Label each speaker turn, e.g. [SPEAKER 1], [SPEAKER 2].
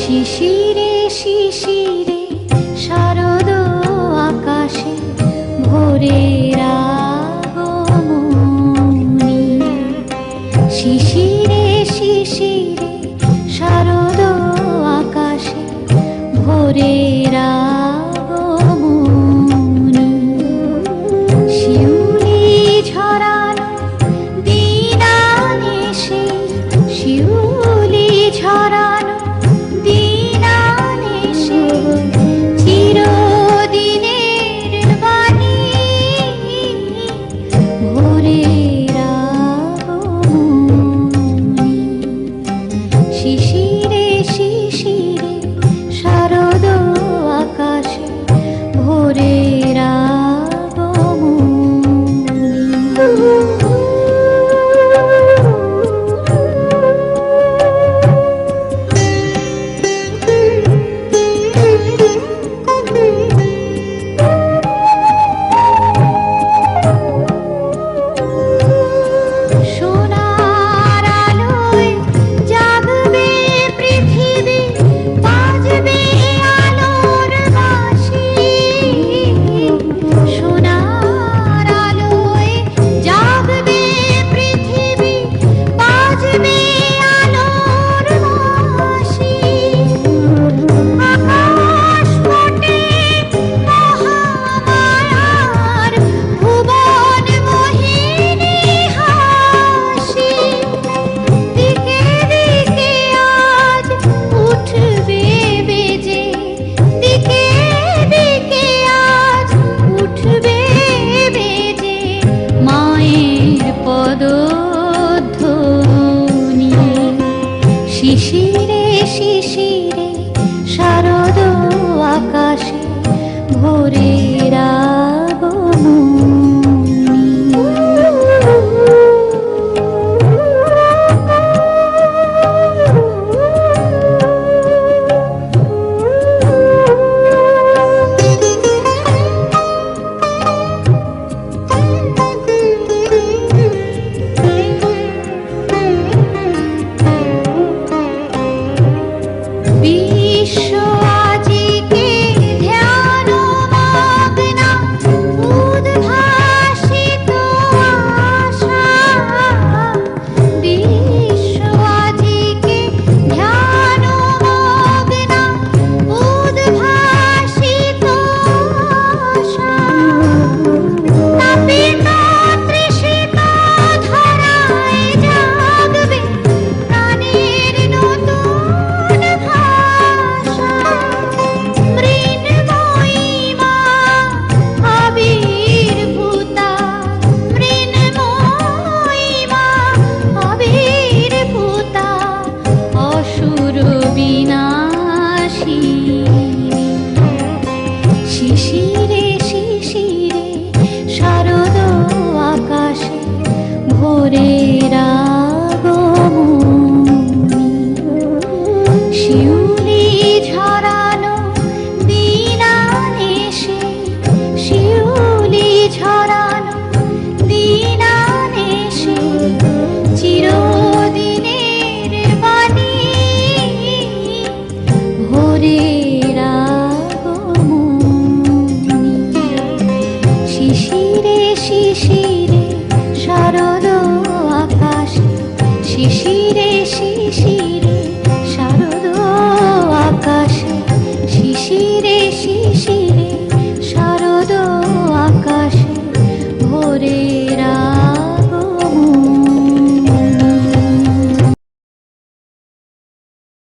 [SPEAKER 1] শিশিরে শিশিরে শারদ আকাশে ভোরের আগমনী। শিশিরে শিশিরে শারদ আকাশে ভোরের আগমনী। শিউলি ঝরানো দিন আনেছে, শিউলি ঝরানো দিন আনেছে, চিরদিনের বাণী ভোরের আগমনী। শিশিরে শিশিরে শারদ আকাশে ভোরের সোনার আলোয় জাগবে পৃথিবী, বাজবে আলোর বাঁশি। সোনার আলোয় জাগবে পৃথিবী, বাজবে আলোর বাঁশি। আকাশ ফোটে মহামায়ার ভুবন মোহিনী হাসি। দিকে দিকে আজ উঠবে বেজে, দিকে দিকে আজ উঠবে বেজে মায়ের পদধ্বনি। শিশিরে শিশিরে শারদ আকাশে ভোরের আগমনী। বিশ্ব আজিকে ধ্যানমগ্ন, উদ্ভাসিত আশা। বিশ্ব আজিকে ধ্যানমগ্ন, উদ্ভাসিত আশা। তাপিত তৃষিত ধরায় জাগবে প্রাণের নতুন ভাষা। মৃন্ময়ী মা আবির্ভূতা, মৃন্ময়ী মা আবির্ভূতা, অসুর বিনাশিনী। শিশিরে শিশিরে শারদ আকাশে ভোরের আগমনী। শিউলি ঝরানো দিন আনেছে, শিউলি ঝরানো দিন আনেছে, চিরদিনের বাণী ভোরের আগমনী। শিশিরে শিশিরে শারদ আকাশে, শিশিরে শিশিরে